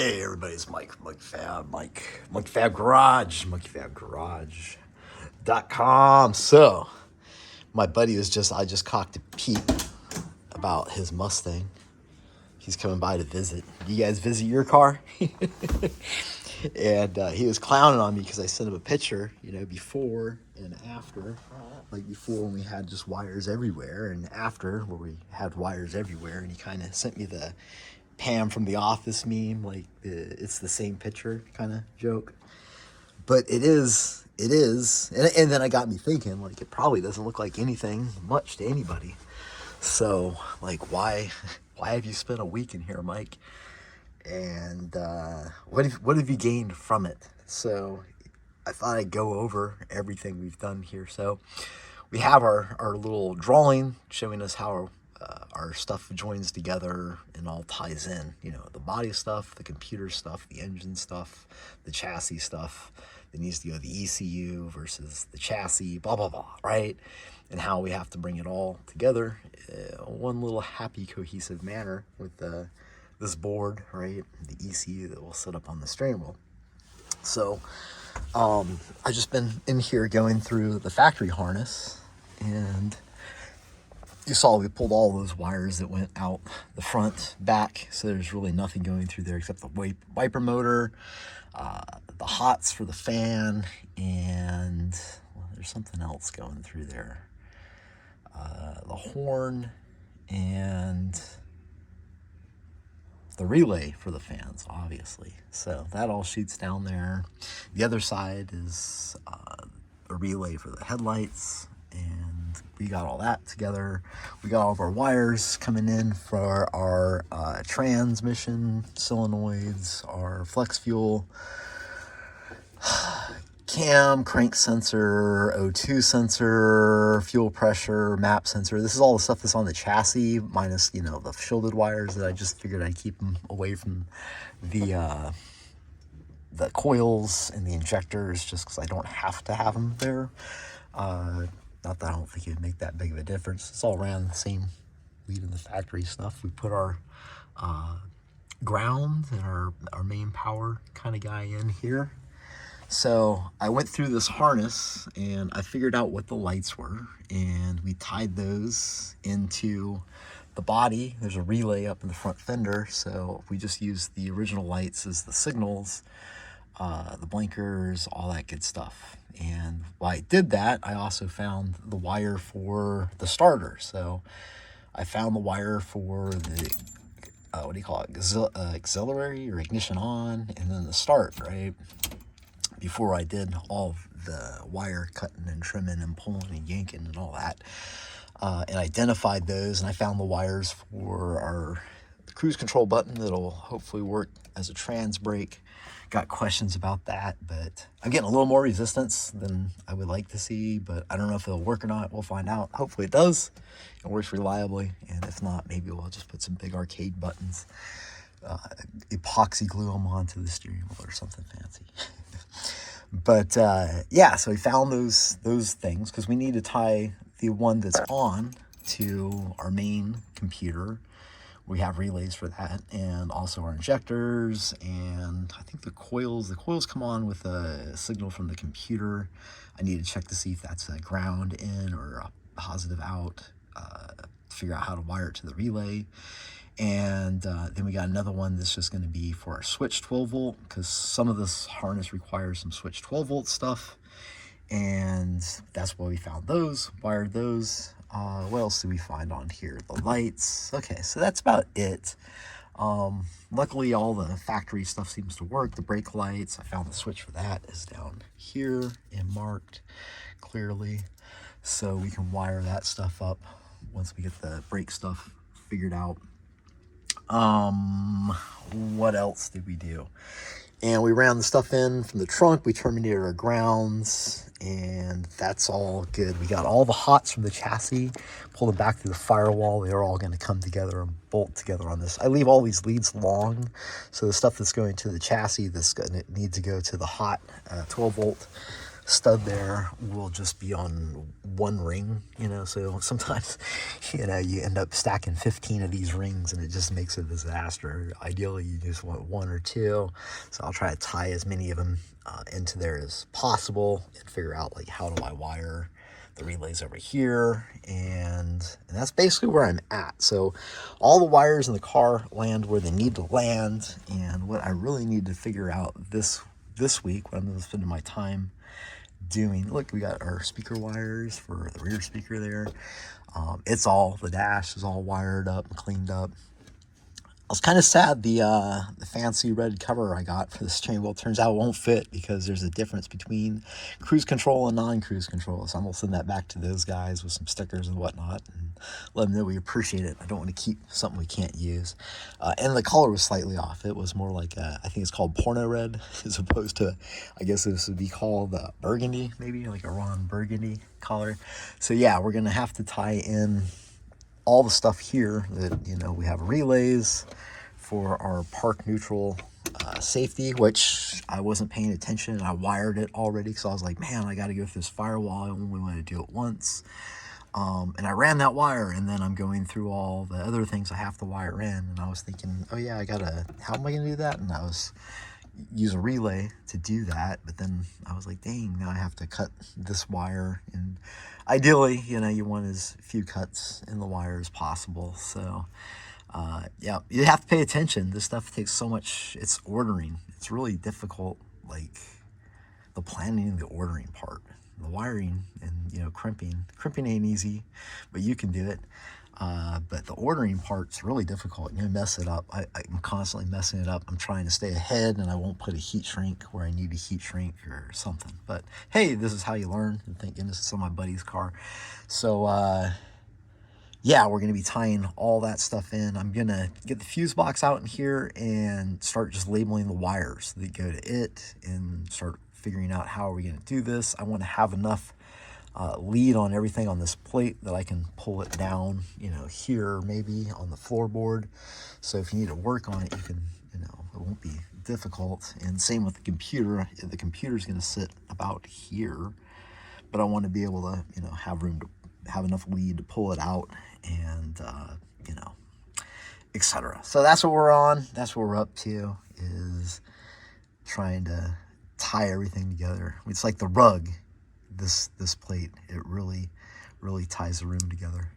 Hey everybody, it's Monkey Fab Garage, monkeyfabgarage.com. So, my buddy I just cocked a peep about his Mustang. He's coming by to visit. You guys visit your car? And he was clowning on me because I sent him a picture, before and after. Like before when we had just wires everywhere, and after where we had wires everywhere. And he kind of sent me the Pam from The Office meme, like it's the same picture kind of joke. But it is. And then it got me thinking, like, it probably doesn't look like anything much to anybody. So, like, why have you spent a week in here, Mike? And what have you gained from it? So I thought I'd go over everything we've done here. So we have our little drawing showing us how our stuff joins together and all ties in. The body stuff, the computer stuff, the engine stuff, the chassis stuff that needs to go to the ECU versus the chassis, blah, blah, blah, right? And how we have to bring it all together one little happy, cohesive manner with this board, right? The ECU that will sit up on the steering wheel. So I've just been in here going through the factory harness, and you saw we pulled all those wires that went out the front, back, so there's really nothing going through there except the wiper motor, the hots for the fan, and there's something else going through there. The horn and the relay for the fans, obviously. So that all shoots down there. The other side is a relay for the headlights, and we got all that together. We got all of our wires coming in for our transmission, solenoids, our flex fuel, cam, crank sensor, O2 sensor, fuel pressure, map sensor. This is all the stuff that's on the chassis, minus, the shielded wires that I just figured I'd keep them away from the coils and the injectors, just because I don't have to have them there. Not that I don't think it would make that big of a difference. It's all ran the same lead in the factory stuff. We put our ground and our main power kind of guy in here. So I went through this harness and I figured out what the lights were, and we tied those into the body. There's a relay up in the front fender, so we just used the original lights as the signals, the blinkers, all that good stuff. And while I did that, I also found the wire for the starter. So I found the wire for the auxiliary or ignition on, and then the start, right? Before I did all of the wire cutting and trimming and pulling and yanking and all that, and identified those, and I found the wires for our cruise control button that'll hopefully work as a trans brake. Got questions about that, but I'm getting a little more resistance than I would like to see, but I don't know if it'll work or not. We'll find out. Hopefully it does. It works reliably, and if not, maybe we'll just put some big arcade buttons, epoxy glue them onto the steering wheel or something fancy. But yeah, so we found those things because we need to tie the one that's on to our main computer. We have relays for that, and also our injectors, and I think the coils come on with a signal from the computer. I need to check to see if that's a ground in or a positive out, figure out how to wire it to the relay. And then we got another one that's just going to be for our switch 12 volt, because some of this harness requires some switch 12 volt stuff, and that's why we found those, wired those. What else did we find on here? The lights. Okay, so that's about it. Luckily, all the factory stuff seems to work. The brake lights, I found the switch for that is down here and marked clearly, so we can wire that stuff up once we get the brake stuff figured out. What else did we do? And we ran the stuff in from the trunk. We terminated our grounds, and that's all good. We got all the hots from the chassis, pulled them back through the firewall. They're all going to come together and bolt together on this. I leave all these leads long, so the stuff that's going to the chassis that's going to need to go to the hot 12 volt stud there will just be on one ring, you know, so sometimes, you know, you end up stacking 15 of these rings and it just makes a disaster. Ideally, you just want one or two, so I'll try to tie as many of them into there as possible and figure out like how do I wire the relays over here, and that's basically where I'm at. So all the wires in the car land where they need to land, and what I really need to figure out this week, what I'm going to spend my time doing. Look, we got our speaker wires for the rear speaker there. It's all, the dash is all wired up and cleaned up. I was kind of sad the fancy red cover I got for this steering wheel turns out it won't fit because there's a difference between cruise control and non-cruise control. So I'm going to send that back to those guys with some stickers and whatnot and let them know we appreciate it. I don't want to keep something we can't use. And the color was slightly off. It was more like, I think it's called porno red as opposed to, I guess this would be called burgundy, maybe like a Ron Burgundy color. So yeah, we're going to have to tie in all the stuff here that, you know, we have relays for our park neutral safety, which I wasn't paying attention. I wired it already because I was like, man, I got to go through this firewall. I only want to do it once. And I ran that wire, and then I'm going through all the other things I have to wire in. And I was thinking, oh yeah, how am I going to do that? And I was use a relay to do that, but then I was like, dang, now I have to cut this wire, and ideally, you know, you want as few cuts in the wire as possible. So yeah, you have to pay attention. This stuff takes so much, it's ordering, it's really difficult, like the planning and the ordering part. The wiring and, you know, crimping ain't easy, but you can do it. But the ordering part's really difficult. You mess it up. I'm constantly messing it up. I'm trying to stay ahead, and I won't put a heat shrink where I need a heat shrink or something. But hey, this is how you learn. And thank goodness it's on my buddy's car. So yeah, we're going to be tying all that stuff in. I'm going to get the fuse box out in here and start just labeling the wires that go to it and start figuring out how are we going to do this. I want to have enough lead on everything on this plate that I can pull it down, you know, here maybe on the floorboard. So if you need to work on it, you can, you know, it won't be difficult. And same with the computer. The computer's going to sit about here, but I want to be able to, you know, have room to have enough lead to pull it out and, you know, etc. So that's what we're on. That's what we're up to, is trying to tie everything together. It's like the rug. This plate, it really ties the room together.